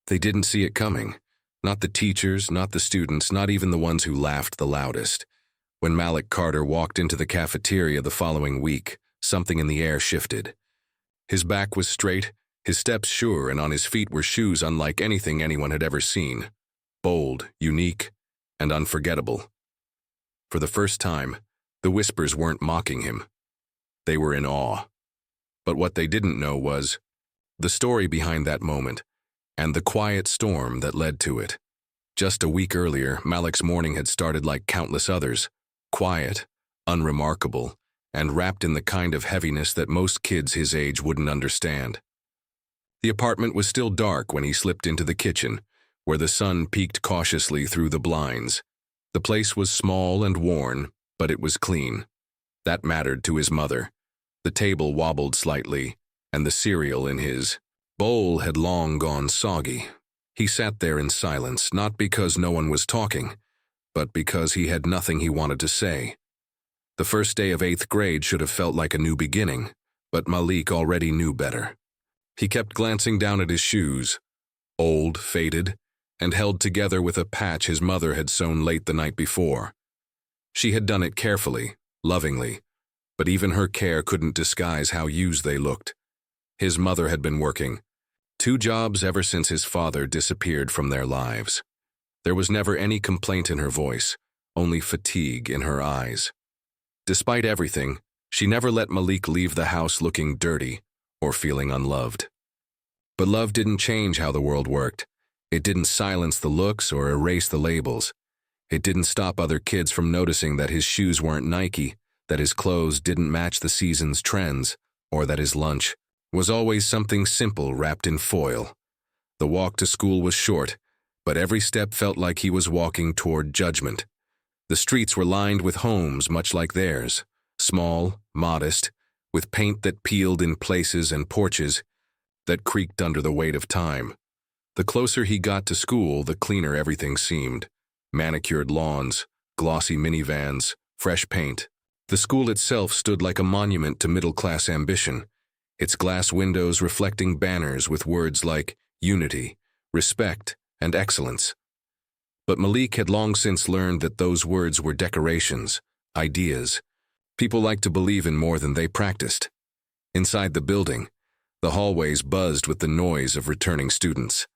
They didn't see it coming. Not the teachers, not the students, not even the ones who laughed the loudest. When Malik Carter walked into the cafeteria the following week, something in the air shifted. His back was straight, his steps sure, and on his feet were shoes unlike anything anyone had ever seen. Bold, unique, and unforgettable. For the first time, the whispers weren't mocking him. They were in awe. But what they didn't know was the story behind that moment, and the quiet storm that led to it. Just a week earlier, Malik's morning had started like countless others, quiet, unremarkable, and wrapped in the kind of heaviness that most kids his age wouldn't understand. The apartment was still dark when he slipped into the kitchen, where the sun peeked cautiously through the blinds. The place was small and worn, but it was clean. That mattered to his mother. The table wobbled slightly, and the cereal in his bowl had long gone soggy. He sat there in silence, not because no one was talking, but because he had nothing he wanted to say. The first day of 8th grade should have felt like a new beginning, but Malik already knew better. He kept glancing down at his shoes, old, faded, and held together with a patch his mother had sewn late the night before. She had done it carefully, lovingly, but even her care couldn't disguise how used they looked. His mother had been working 2 jobs ever since his father disappeared from their lives. There was never any complaint in her voice, only fatigue in her eyes. Despite everything, she never let Malik leave the house looking dirty or feeling unloved. But love didn't change how the world worked. It didn't silence the looks or erase the labels. It didn't stop other kids from noticing that his shoes weren't Nike, that his clothes didn't match the season's trends, or that his lunch was always something simple wrapped in foil. The walk to school was short, but every step felt like he was walking toward judgment. The streets were lined with homes much like theirs, small, modest, with paint that peeled in places and porches that creaked under the weight of time. The closer he got to school, the cleaner everything seemed. Manicured lawns, glossy minivans, fresh paint. The school itself stood like a monument to middle-class ambition, its glass windows reflecting banners with words like unity, respect, and excellence. But Malik had long since learned that those words were decorations, ideas. People liked to believe in more than they practiced. Inside the building, the hallways buzzed with the noise of returning students.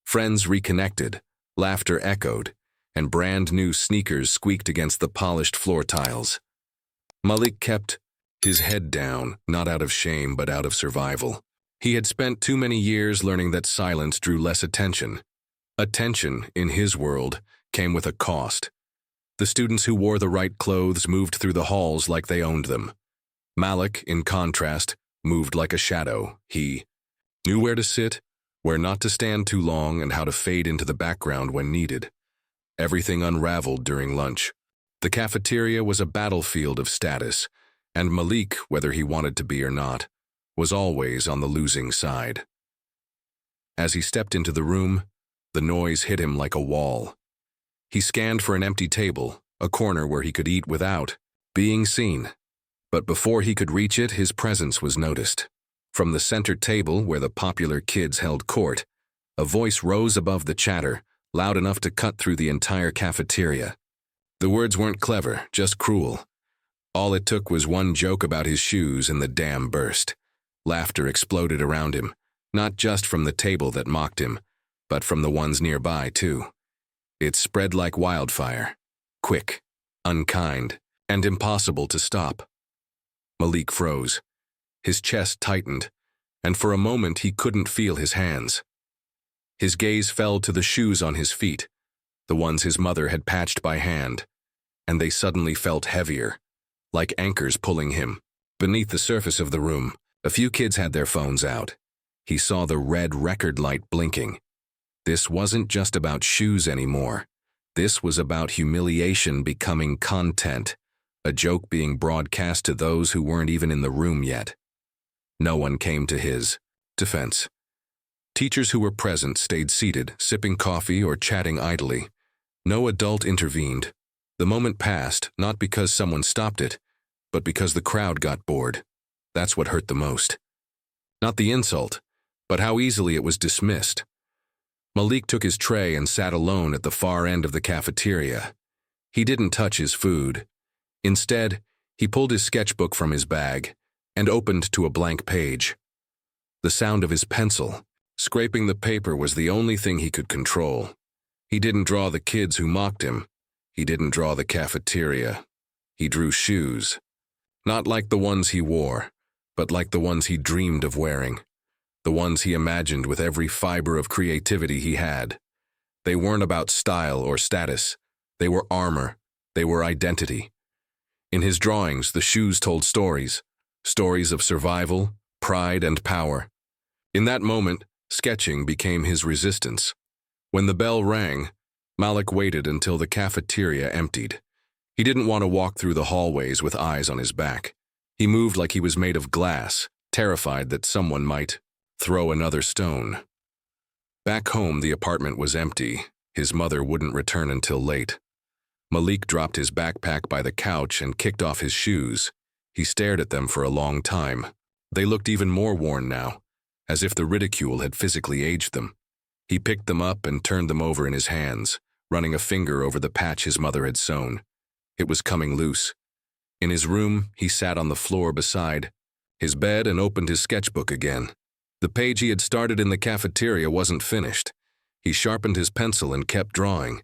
Friends reconnected, laughter echoed, and brand new sneakers squeaked against the polished floor tiles. Malik kept his head down, not out of shame but out of survival. He had spent too many years learning that silence drew less attention. Attention, in his world, came with a cost. The students who wore the right clothes moved through the halls like they owned them. Malik, in contrast, moved like a shadow. He knew where to sit, where not to stand too long, and how to fade into the background when needed. Everything unraveled during lunch. The cafeteria was a battlefield of status, and Malik, whether he wanted to be or not, was always on the losing side. As he stepped into the room, the noise hit him like a wall. He scanned for an empty table, a corner where he could eat without being seen. But before he could reach it, his presence was noticed. From the center table, where the popular kids held court, a voice rose above the chatter, loud enough to cut through the entire cafeteria. The words weren't clever, just cruel. All it took was one joke about his shoes and the dam burst. Laughter exploded around him, not just from the table that mocked him, but from the ones nearby, too. It spread like wildfire, quick, unkind, and impossible to stop. Malik froze. His chest tightened, and for a moment he couldn't feel his hands. His gaze fell to the shoes on his feet, the ones his mother had patched by hand, and they suddenly felt heavier, like anchors pulling him. Beneath the surface of the room, a few kids had their phones out. He saw the red record light blinking. This wasn't just about shoes anymore. This was about humiliation becoming content, a joke being broadcast to those who weren't even in the room yet. No one came to his defense. Teachers who were present stayed seated, sipping coffee or chatting idly. No adult intervened. The moment passed, not because someone stopped it, but because the crowd got bored. That's what hurt the most. Not the insult, but how easily it was dismissed. Malik took his tray and sat alone at the far end of the cafeteria. He didn't touch his food. Instead, he pulled his sketchbook from his bag and opened to a blank page. The sound of his pencil scraping the paper was the only thing he could control. He didn't draw the kids who mocked him. He didn't draw the cafeteria. He drew shoes. Not like the ones he wore, but like the ones he dreamed of wearing. The ones he imagined with every fiber of creativity he had. They weren't about style or status. They were armor. They were identity. In his drawings, the shoes told stories. Stories of survival, pride, and power. In that moment, sketching became his resistance. When the bell rang, Malik waited until the cafeteria emptied. He didn't want to walk through the hallways with eyes on his back. He moved like he was made of glass, terrified that someone might throw another stone. Back home, the apartment was empty. His mother wouldn't return until late. Malik dropped his backpack by the couch and kicked off his shoes. He stared at them for a long time. They looked even more worn now, as if the ridicule had physically aged them. He picked them up and turned them over in his hands, running a finger over the patch his mother had sewn. It was coming loose. In his room, he sat on the floor beside his bed and opened his sketchbook again. The page he had started in the cafeteria wasn't finished. He sharpened his pencil and kept drawing.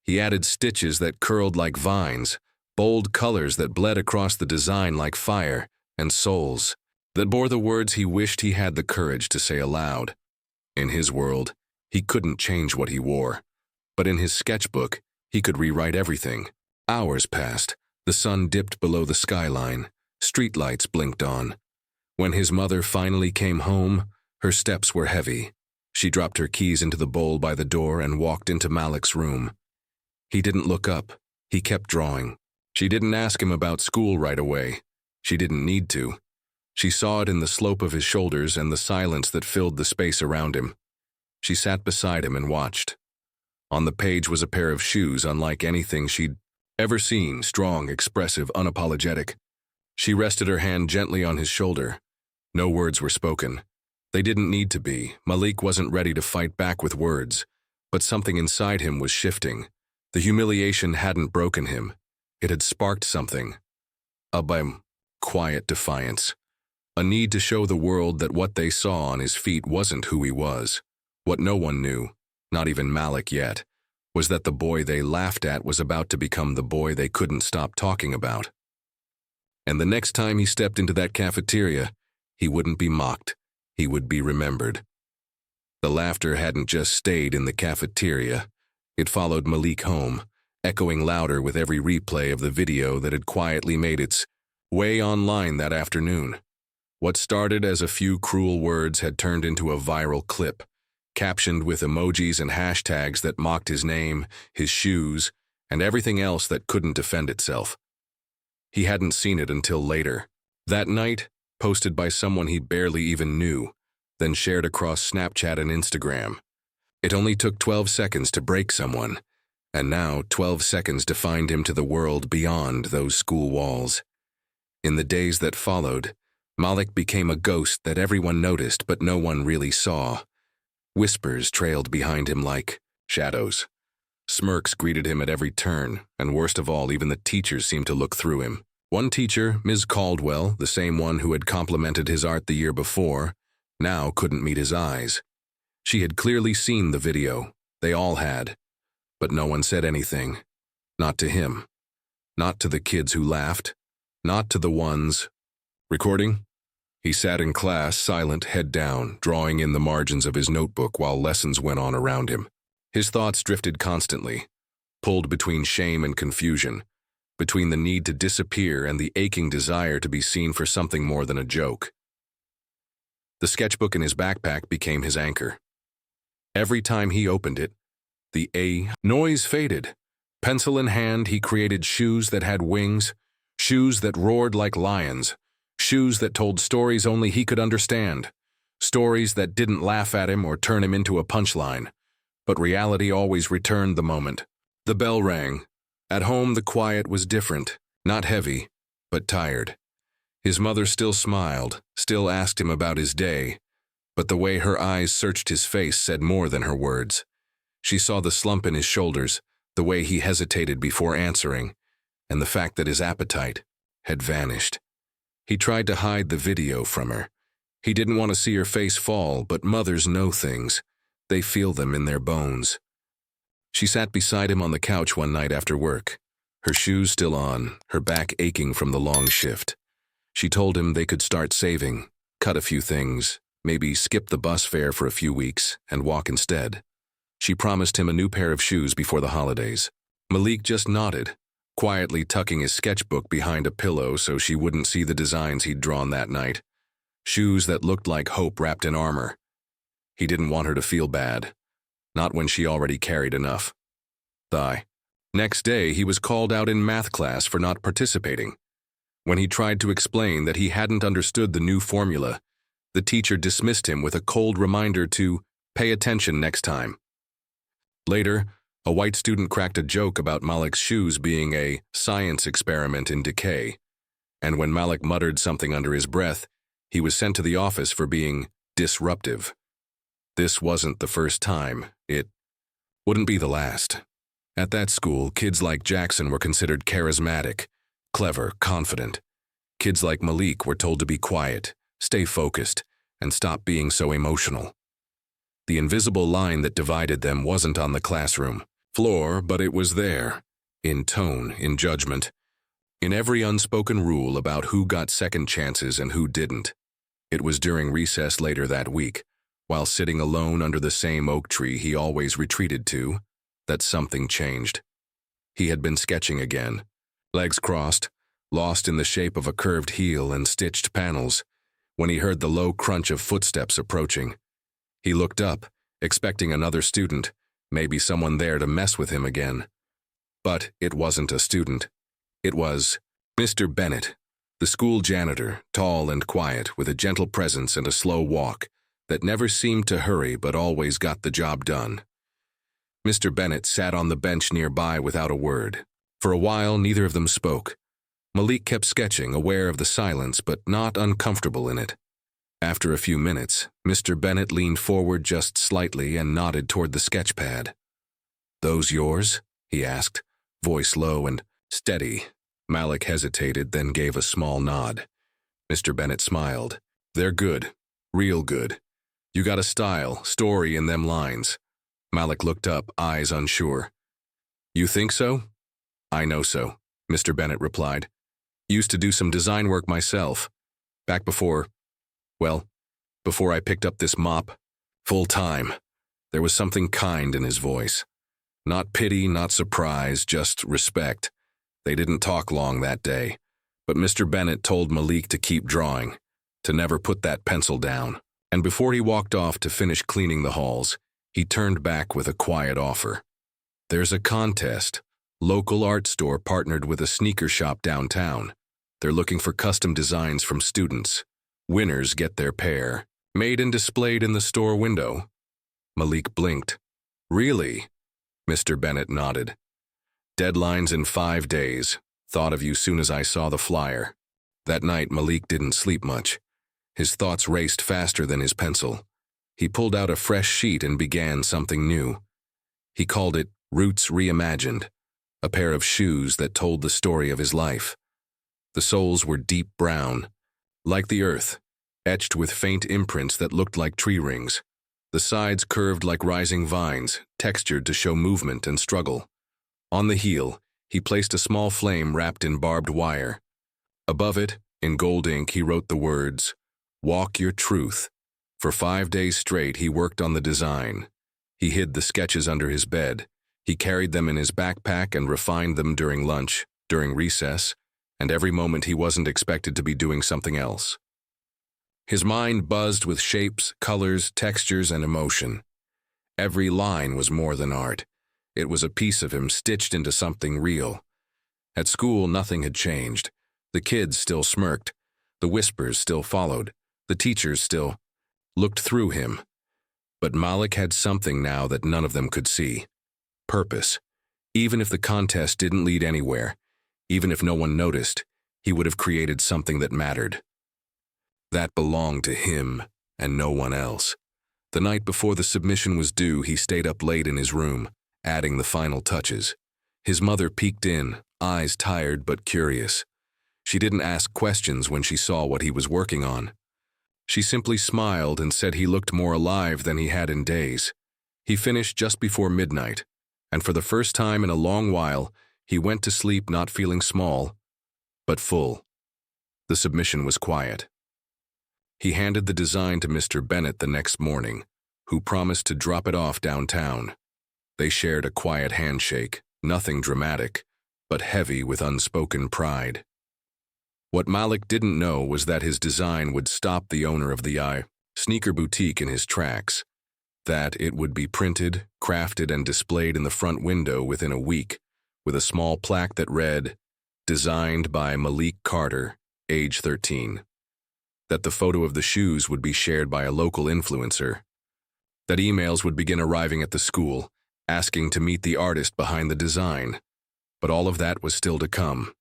He added stitches that curled like vines, bold colors that bled across the design like fire, and souls that bore the words he wished he had the courage to say aloud. In his world, he couldn't change what he wore, but in his sketchbook, he could rewrite everything. Hours passed. The sun dipped below the skyline. Streetlights blinked on. When his mother finally came home, her steps were heavy. She dropped her keys into the bowl by the door and walked into Malik's room. He didn't look up. He kept drawing. She didn't ask him about school right away. She didn't need to. She saw it in the slope of his shoulders and the silence that filled the space around him. She sat beside him and watched. On the page was a pair of shoes unlike anything she'd ever seen, strong, expressive, unapologetic. She rested her hand gently on his shoulder. No words were spoken. They didn't need to be. Malik wasn't ready to fight back with words, but something inside him was shifting. The humiliation hadn't broken him. It had sparked something. A quiet defiance. A need to show the world that what they saw on his feet wasn't who he was. What no one knew, not even Malik yet, was that the boy they laughed at was about to become the boy they couldn't stop talking about. And the next time he stepped into that cafeteria, he wouldn't be mocked. He would be remembered. The laughter hadn't just stayed in the cafeteria. It followed Malik home, echoing louder with every replay of the video that had quietly made its way online that afternoon. What started as a few cruel words had turned into a viral clip, captioned with emojis and hashtags that mocked his name, his shoes, and everything else that couldn't defend itself. He hadn't seen it until later. That night, posted by someone he barely even knew, then shared across Snapchat and Instagram. It only took 12 seconds to break someone, and now 12 seconds defined him to the world beyond those school walls. In the days that followed, Malik became a ghost that everyone noticed but no one really saw. Whispers trailed behind him like shadows. Smirks greeted him at every turn, and worst of all, even the teachers seemed to look through him. One teacher, Ms. Caldwell, the same one who had complimented his art the year before, now couldn't meet his eyes. She had clearly seen the video. They all had. But no one said anything. Not to him. Not to the kids who laughed. Not to the ones. Recording? He sat in class, silent, head down, drawing in the margins of his notebook while lessons went on around him. His thoughts drifted constantly, pulled between shame and confusion, between the need to disappear and the aching desire to be seen for something more than a joke. The sketchbook in his backpack became his anchor. Every time he opened it, the noise faded. Pencil in hand, he created shoes that had wings, shoes that roared like lions, shoes that told stories only he could understand, stories that didn't laugh at him or turn him into a punchline. But reality always returned the moment. The bell rang. At home, the quiet was different, not heavy, but tired. His mother still smiled, still asked him about his day, but the way her eyes searched his face said more than her words. She saw the slump in his shoulders, the way he hesitated before answering, and the fact that his appetite had vanished. He tried to hide the video from her. He didn't want to see her face fall, but mothers know things. They feel them in their bones. She sat beside him on the couch one night after work, her shoes still on, her back aching from the long shift. She told him they could start saving, cut a few things, maybe skip the bus fare for a few weeks and walk instead. She promised him a new pair of shoes before the holidays. Malik just nodded, quietly tucking his sketchbook behind a pillow so she wouldn't see the designs he'd drawn that night. Shoes that looked like hope wrapped in armor. He didn't want her to feel bad, not when she already carried enough. Next day, he was called out in math class for not participating. When he tried to explain that he hadn't understood the new formula, the teacher dismissed him with a cold reminder to pay attention next time. Later, a white student cracked a joke about Malik's shoes being a science experiment in decay, and when Malik muttered something under his breath, he was sent to the office for being disruptive. This wasn't the first time. It wouldn't be the last. At that school, kids like Jackson were considered charismatic, clever, confident. Kids like Malik were told to be quiet, stay focused, and stop being so emotional. The invisible line that divided them wasn't on the classroom floor, but it was there, in tone, in judgment, in every unspoken rule about who got second chances and who didn't. It was during recess later that week, while sitting alone under the same oak tree he always retreated to, that something changed. He had been sketching again, legs crossed, lost in the shape of a curved heel and stitched panels, when he heard the low crunch of footsteps approaching. He looked up, expecting another student, maybe someone there to mess with him again. But it wasn't a student. It was Mr. Bennett, the school janitor, tall and quiet, with a gentle presence and a slow walk that never seemed to hurry but always got the job done. Mr. Bennett sat on the bench nearby without a word. For a while, neither of them spoke. Malik kept sketching, aware of the silence but not uncomfortable in it. After a few minutes, Mr. Bennett leaned forward just slightly and nodded toward the sketch pad. "Those yours?" he asked, voice low and steady. Malik hesitated, then gave a small nod. Mr. Bennett smiled. "They're good. Real good. You got a style, story in them lines." Malik looked up, eyes unsure. "You think so?" "I know so," Mr. Bennett replied. "Used to do some design work myself. Back before I picked up this mop. Full time." There was something kind in his voice. Not pity, not surprise, just respect. They didn't talk long that day, but Mr. Bennett told Malik to keep drawing, to never put that pencil down. And before he walked off to finish cleaning the halls, he turned back with a quiet offer. "There's a contest. Local art store partnered with a sneaker shop downtown. They're looking for custom designs from students. Winners get their pair, made and displayed in the store window." Malik blinked. "Really?" Mr. Bennett nodded. "Deadline's in 5 days. Thought of you soon as I saw the flyer." That night, Malik didn't sleep much. His thoughts raced faster than his pencil. He pulled out a fresh sheet and began something new. He called it Roots Reimagined, a pair of shoes that told the story of his life. The soles were deep brown, like the earth, etched with faint imprints that looked like tree rings. The sides curved like rising vines, textured to show movement and struggle. On the heel, he placed a small flame wrapped in barbed wire. Above it, in gold ink, he wrote the words, "Walk your truth." For 5 days straight, he worked on the design. He hid the sketches under his bed. He carried them in his backpack and refined them during lunch, during recess, and every moment he wasn't expected to be doing something else. His mind buzzed with shapes, colors, textures, and emotion. Every line was more than art. It was a piece of him stitched into something real. At school, nothing had changed. The kids still smirked. The whispers still followed. The teachers still looked through him. But Malik had something now that none of them could see. Purpose. Even if the contest didn't lead anywhere, even if no one noticed, he would have created something that mattered. That belonged to him and no one else. The night before the submission was due, he stayed up late in his room, adding the final touches. His mother peeked in, eyes tired but curious. She didn't ask questions when she saw what he was working on. She simply smiled and said he looked more alive than he had in days. He finished just before midnight, and for the first time in a long while, he went to sleep not feeling small, but full. The submission was quiet. He handed the design to Mr. Bennett the next morning, who promised to drop it off downtown. They shared a quiet handshake, nothing dramatic, but heavy with unspoken pride. What Malik didn't know was that his design would stop the owner of the sneaker boutique in his tracks, that it would be printed, crafted, and displayed in the front window within a week, with a small plaque that read, "Designed by Malik Carter, age 13. That the photo of the shoes would be shared by a local influencer. That emails would begin arriving at the school, asking to meet the artist behind the design. But all of that was still to come.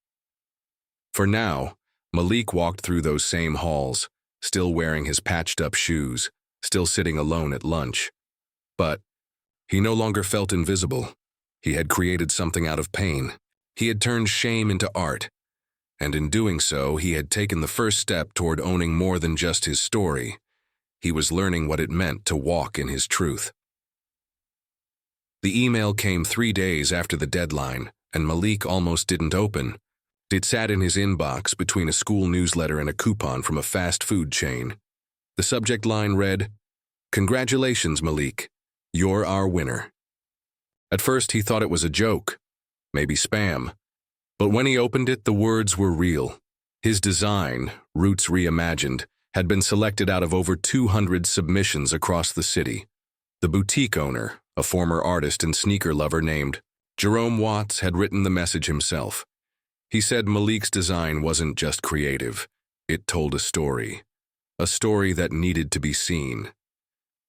For now, Malik walked through those same halls, still wearing his patched-up shoes, still sitting alone at lunch. But he no longer felt invisible. He had created something out of pain. He had turned shame into art. And in doing so, he had taken the first step toward owning more than just his story. He was learning what it meant to walk in his truth. The email came 3 days after the deadline, and Malik almost didn't open. It sat in his inbox between a school newsletter and a coupon from a fast food chain. The subject line read, "Congratulations, Malik. You're our winner." At first, he thought it was a joke, maybe spam. But when he opened it, the words were real. His design, Roots Reimagined, had been selected out of over 200 submissions across the city. The boutique owner, a former artist and sneaker lover named Jerome Watts, had written the message himself. He said Malik's design wasn't just creative. It told a story that needed to be seen.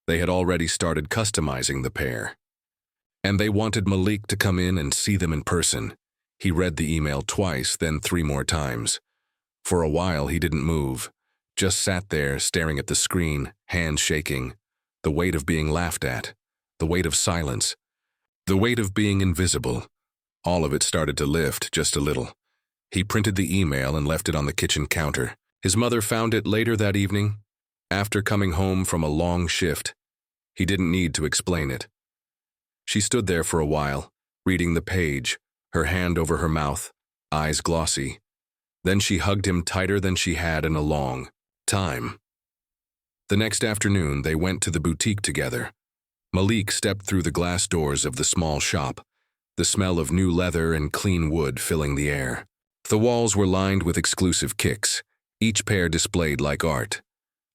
They had already started customizing the pair. And they wanted Malik to come in and see them in person. He read the email twice, then 3 more times. For a while, he didn't move, just sat there staring at the screen, hands shaking, the weight of being laughed at, the weight of silence, the weight of being invisible. All of it started to lift just a little. He printed the email and left it on the kitchen counter. His mother found it later that evening, after coming home from a long shift. He didn't need to explain it. She stood there for a while, reading the page, her hand over her mouth, eyes glossy. Then she hugged him tighter than she had in a long time. The next afternoon, they went to the boutique together. Malik stepped through the glass doors of the small shop, the smell of new leather and clean wood filling the air. The walls were lined with exclusive kicks, each pair displayed like art.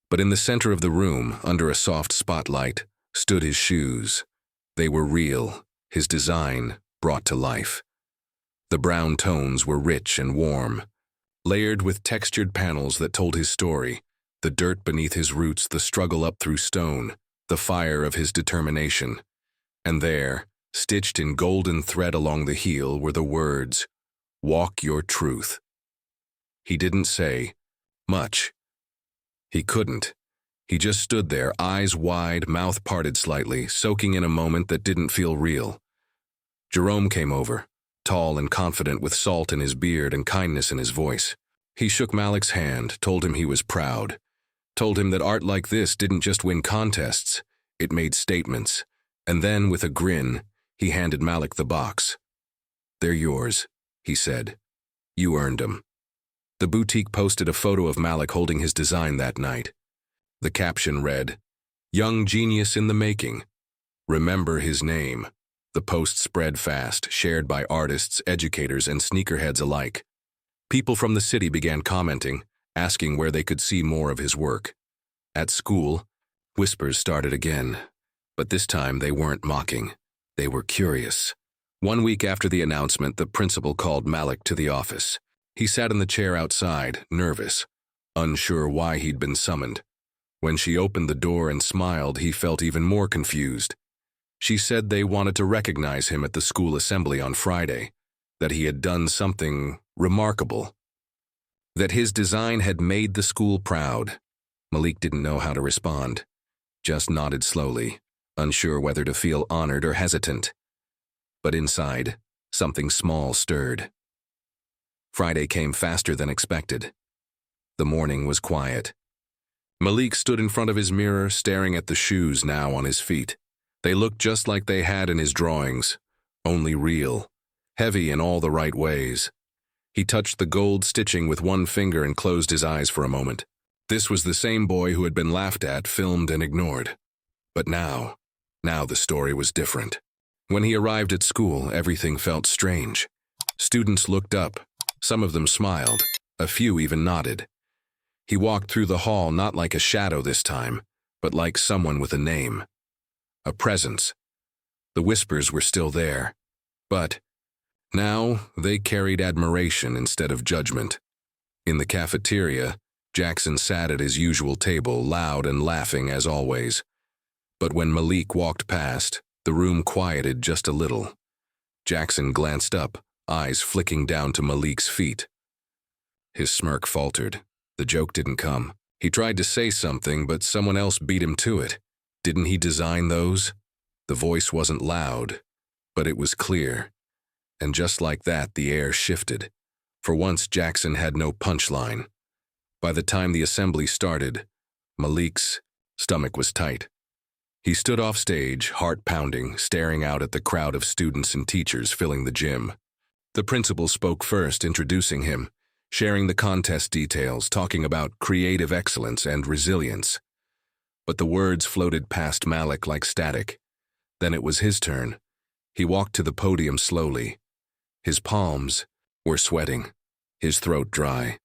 But in the center of the room, under a soft spotlight, stood his shoes. They were real, his design brought to life. The brown tones were rich and warm, layered with textured panels that told his story, the dirt beneath his roots, the struggle up through stone, the fire of his determination. And there, stitched in golden thread along the heel, were the words, "Walk your truth." He didn't say much. He couldn't. He just stood there, eyes wide, mouth parted slightly, soaking in a moment that didn't feel real. Jerome came over, tall and confident with salt in his beard and kindness in his voice. He shook Malik's hand, told him he was proud, told him that art like this didn't just win contests, it made statements. And then, with a grin, he handed Malik the box. "They're yours," he said. "You earned them." The boutique posted a photo of Malik holding his design that night. The caption read, "Young genius in the making. Remember his name." The post spread fast, shared by artists, educators, and sneakerheads alike. People from the city began commenting, asking where they could see more of his work. At school, whispers started again, but this time they weren't mocking. They were curious. 1 week after the announcement, the principal called Malik to the office. He sat in the chair outside, nervous, unsure why he'd been summoned. When she opened the door and smiled, he felt even more confused. She said they wanted to recognize him at the school assembly on Friday, that he had done something remarkable, that his design had made the school proud. Malik didn't know how to respond. just nodded slowly, unsure whether to feel honored or hesitant. But inside, something small stirred. Friday came faster than expected. The morning was quiet. Malik stood in front of his mirror, staring at the shoes now on his feet. They looked just like they had in his drawings, only real, heavy in all the right ways. He touched the gold stitching with one finger and closed his eyes for a moment. This was the same boy who had been laughed at, filmed, and ignored. But now the story was different. When he arrived at school, everything felt strange. Students looked up. Some of them smiled. A few even nodded. He walked through the hall not like a shadow this time, but like someone with a name. A presence. The whispers were still there, but now they carried admiration instead of judgment. In the cafeteria, Jackson sat at his usual table, loud and laughing as always. But when Malik walked past, the room quieted just a little. Jackson glanced up, eyes flicking down to Malik's feet. His smirk faltered. The joke didn't come. He tried to say something, but someone else beat him to it. Didn't he design those? The voice wasn't loud, but it was clear. And just like that, the air shifted. For once, Jackson had no punchline. By the time the assembly started, Malik's stomach was tight. He stood off stage, heart pounding, staring out at the crowd of students and teachers filling the gym. The principal spoke first, introducing him, sharing the contest details, talking about creative excellence and resilience. But the words floated past Malik like static. Then it was his turn. He walked to the podium slowly. His palms were sweating, his throat dry.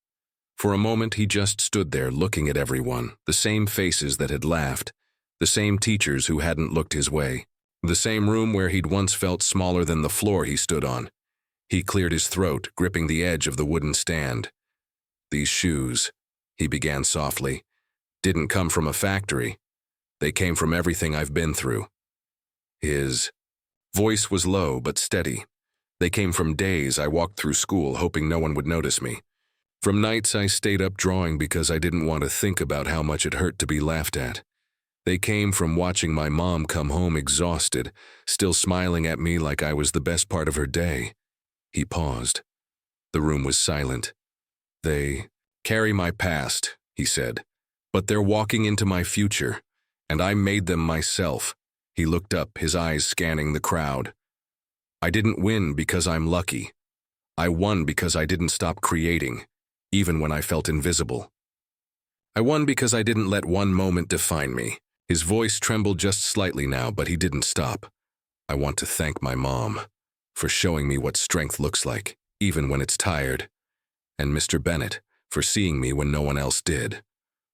For a moment he just stood there looking at everyone, the same faces that had laughed, the same teachers who hadn't looked his way, the same room where he'd once felt smaller than the floor he stood on. He cleared his throat, gripping the edge of the wooden stand. These shoes, he began softly, didn't come from a factory. They came from everything I've been through. His voice was low but steady. They came from days I walked through school hoping no one would notice me. From nights I stayed up drawing because I didn't want to think about how much it hurt to be laughed at. They came from watching my mom come home exhausted, still smiling at me like I was the best part of her day. He paused. The room was silent. They carry my past, he said, but they're walking into my future, and I made them myself. He looked up, his eyes scanning the crowd. I didn't win because I'm lucky. I won because I didn't stop creating, even when I felt invisible. I won because I didn't let one moment define me. His voice trembled just slightly now, but he didn't stop. I want to thank my mom for showing me what strength looks like, even when it's tired. And Mr. Bennett, for seeing me when no one else did.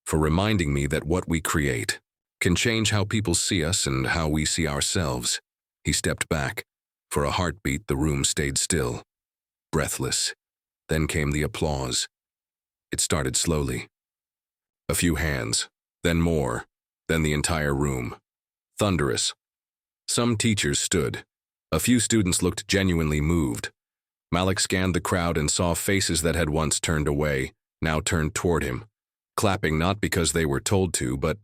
For reminding me that what we create can change how people see us and how we see ourselves. He stepped back. For a heartbeat, the room stayed still, breathless. Then came the applause. It started slowly. A few hands, then more, then the entire room. Thunderous. Some teachers stood. A few students looked genuinely moved. Malik scanned the crowd and saw faces that had once turned away, now turned toward him, clapping not because they were told to, but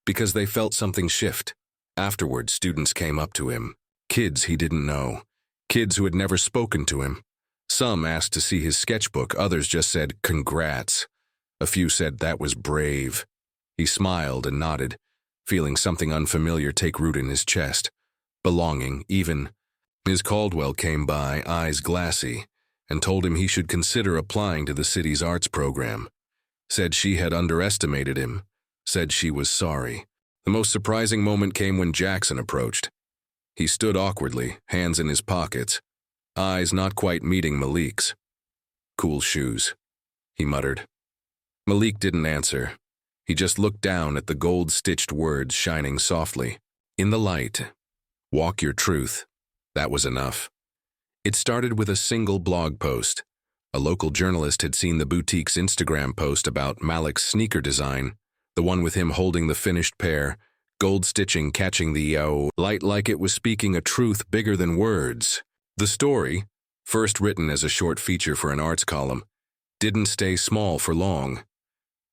because they felt something shift. Afterward, students came up to him, kids he didn't know, kids who had never spoken to him. Some asked to see his sketchbook, others just said, "Congrats." A few said that was brave. He smiled and nodded, feeling something unfamiliar take root in his chest. Belonging, even. Ms. Caldwell came by, eyes glassy, and told him he should consider applying to the city's arts program. Said she had underestimated him. Said she was sorry. The most surprising moment came when Jackson approached. He stood awkwardly, hands in his pockets, eyes not quite meeting Malik's. "Cool shoes," he muttered. Malik didn't answer. He just looked down at the gold-stitched words shining softly. In the light, walk your truth. That was enough. It started with a single blog post. A local journalist had seen the boutique's Instagram post about Malik's sneaker design, the one with him holding the finished pair, gold stitching catching the light like it was speaking a truth bigger than words. The story, first written as a short feature for an arts column, didn't stay small for long.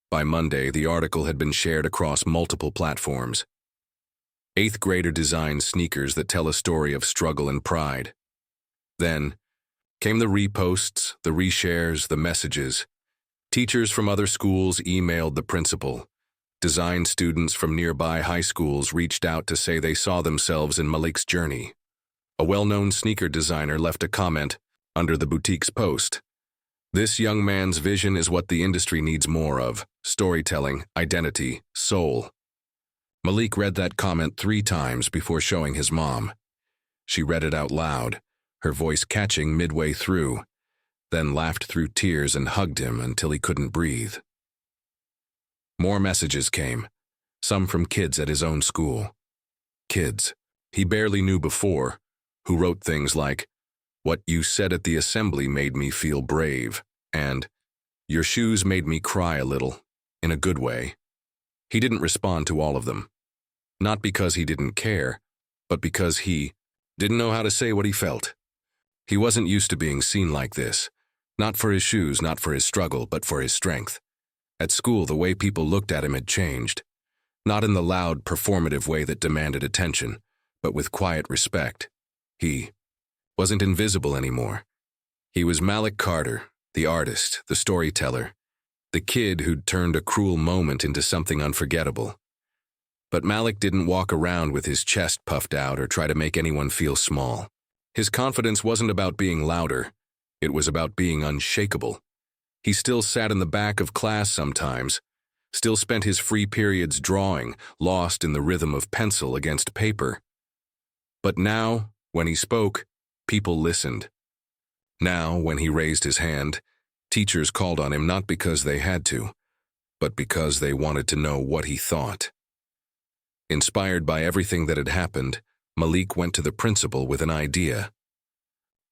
By Monday, the article had been shared across multiple platforms. Eighth grader designed sneakers that tell a story of struggle and pride. Then came the reposts, the reshares, the messages. Teachers from other schools emailed the principal. Design students from nearby high schools reached out to say they saw themselves in Malik's journey. A well-known sneaker designer left a comment under the boutique's post. This young man's vision is what the industry needs more of: storytelling, identity, soul. Malik read that comment 3 times before showing his mom. She read it out loud, her voice catching midway through, then laughed through tears and hugged him until he couldn't breathe. More messages came, some from kids at his own school. Kids he barely knew before, who wrote things like, "What you said at the assembly made me feel brave," and "Your shoes made me cry a little," in a good way. He didn't respond to all of them. Not because he didn't care, but because he didn't know how to say what he felt. He wasn't used to being seen like this, not for his shoes, not for his struggle, but for his strength. At school, the way people looked at him had changed, not in the loud, performative way that demanded attention, but with quiet respect. He wasn't invisible anymore. He was Malik Carter, the artist, the storyteller, the kid who'd turned a cruel moment into something unforgettable. But Malik didn't walk around with his chest puffed out or try to make anyone feel small. His confidence wasn't about being louder. It was about being unshakable. He still sat in the back of class sometimes, still spent his free periods drawing, lost in the rhythm of pencil against paper. But now, when he spoke, people listened. Now, when he raised his hand, teachers called on him not because they had to, but because they wanted to know what he thought. Inspired by everything that had happened, Malik went to the principal with an idea.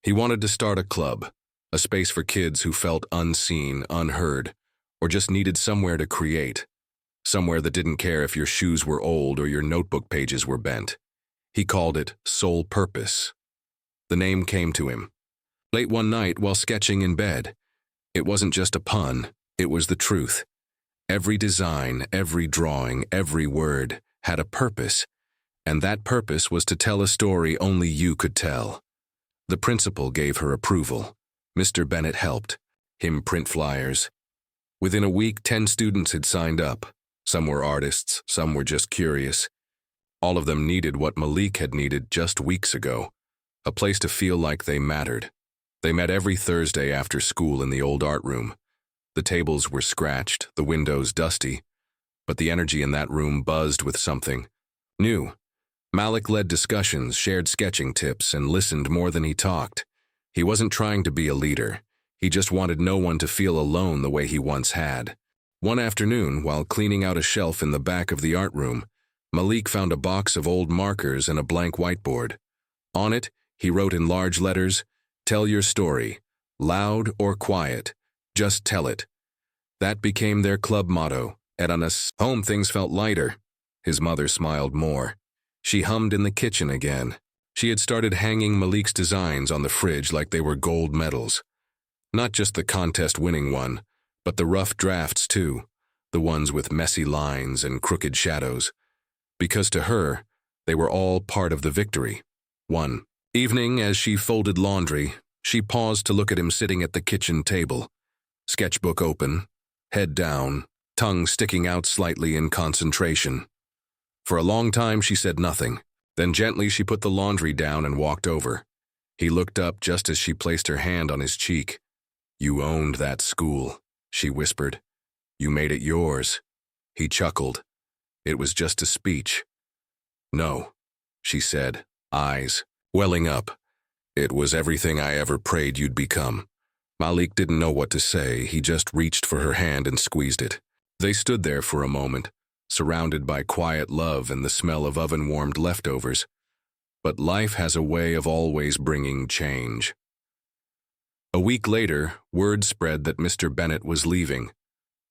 He wanted to start a club, a space for kids who felt unseen, unheard, or just needed somewhere to create, somewhere that didn't care if your shoes were old or your notebook pages were bent. He called it Soul Purpose. The name came to him late one night while sketching in bed. It wasn't just a pun, it was the truth. Every design, every drawing, every word had a purpose, and that purpose was to tell a story only you could tell. The principal gave her approval. Mr. Bennett helped him print flyers. Within a week, 10 students had signed up. Some were artists, some were just curious. All of them needed what Malik had needed just weeks ago, a place to feel like they mattered. They met every Thursday after school in the old art room. The tables were scratched, the windows dusty, but the energy in that room buzzed with something new. Malik led discussions, shared sketching tips, and listened more than he talked. He wasn't trying to be a leader. He just wanted no one to feel alone the way he once had. One afternoon, while cleaning out a shelf in the back of the art room, Malik found a box of old markers and a blank whiteboard. On it, he wrote in large letters, "Tell your story. Loud or quiet. Just tell it." That became their club motto. At home, things felt lighter. His mother smiled more. She hummed in the kitchen again. She had started hanging Malik's designs on the fridge like they were gold medals. Not just the contest-winning one, but the rough drafts too, the ones with messy lines and crooked shadows. Because to her, they were all part of the victory. One evening, as she folded laundry, she paused to look at him sitting at the kitchen table, sketchbook open, head down, tongue sticking out slightly in concentration. For a long time, she said nothing. Then gently she put the laundry down and walked over. He looked up just as she placed her hand on his cheek. "You owned that school," she whispered. "You made it yours." He chuckled. It was just a speech. "No," she said, eyes welling up. "It was everything I ever prayed you'd become." Malik didn't know what to say. He just reached for her hand and squeezed it. They stood there for a moment, surrounded by quiet love and the smell of oven-warmed leftovers. But life has a way of always bringing change. A week later, word spread that Mr. Bennett was leaving.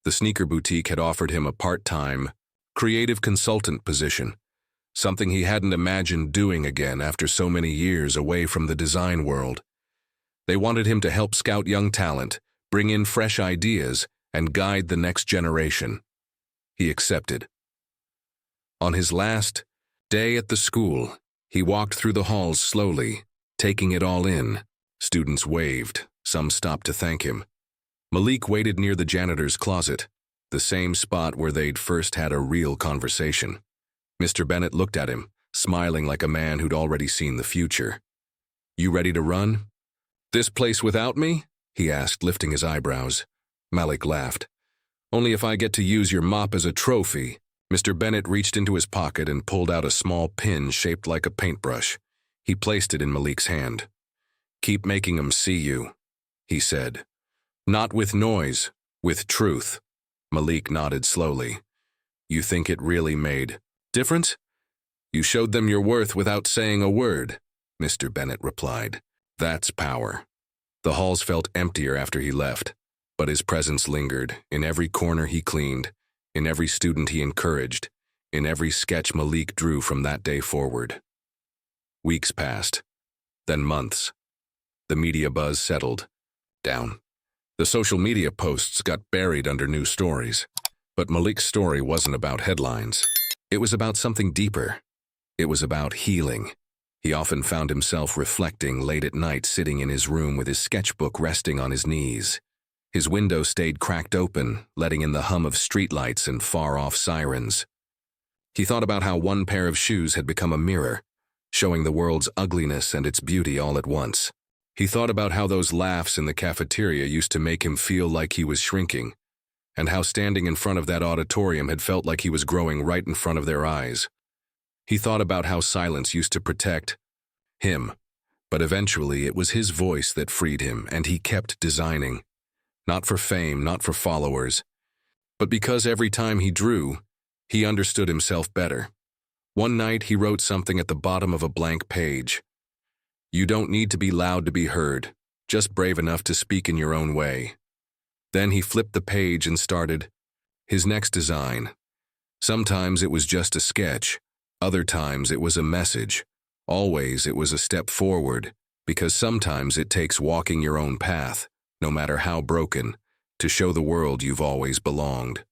The sneaker boutique had offered him a part-time, creative consultant position, something he hadn't imagined doing again after so many years away from the design world. They wanted him to help scout young talent, bring in fresh ideas, and guide the next generation. He accepted. On his last, Day at the school. He walked through the halls slowly, taking it all in. Students waved. Some stopped to thank him. Malik waited near the janitor's closet, the same spot where they'd first had a real conversation. Mr. Bennett looked at him, smiling like a man who'd already seen the future. "You ready to run?" "This place without me?" he asked, lifting his eyebrows. Malik laughed. "Only if I get to use your mop as a trophy." Mr. Bennett reached into his pocket and pulled out a small pin shaped like a paintbrush. He placed it in Malik's hand. "Keep making 'em see you," he said. "Not with noise, with truth." Malik nodded slowly. "You think it really made difference?" "You showed them your worth without saying a word," Mr. Bennett replied. "That's power." The halls felt emptier after he left, but his presence lingered in every corner he cleaned, in every student he encouraged, in every sketch Malik drew from that day forward. Weeks passed, then months. The media buzz settled down. The social media posts got buried under new stories. But Malik's story wasn't about headlines. It was about something deeper. It was about healing. He often found himself reflecting late at night, sitting in his room with his sketchbook resting on his knees. His window stayed cracked open, letting in the hum of streetlights and far-off sirens. He thought about how one pair of shoes had become a mirror, showing the world's ugliness and its beauty all at once. He thought about how those laughs in the cafeteria used to make him feel like he was shrinking, and how standing in front of that auditorium had felt like he was growing right in front of their eyes. He thought about how silence used to protect him, but eventually it was his voice that freed him, and he kept designing. Not for fame, not for followers, but because every time he drew, he understood himself better. One night he wrote something at the bottom of a blank page. "You don't need to be loud to be heard, just brave enough to speak in your own way." Then he flipped the page and started his next design. Sometimes it was just a sketch, other times it was a message. Always it was a step forward, because sometimes it takes walking your own path, no matter how broken, to show the world you've always belonged.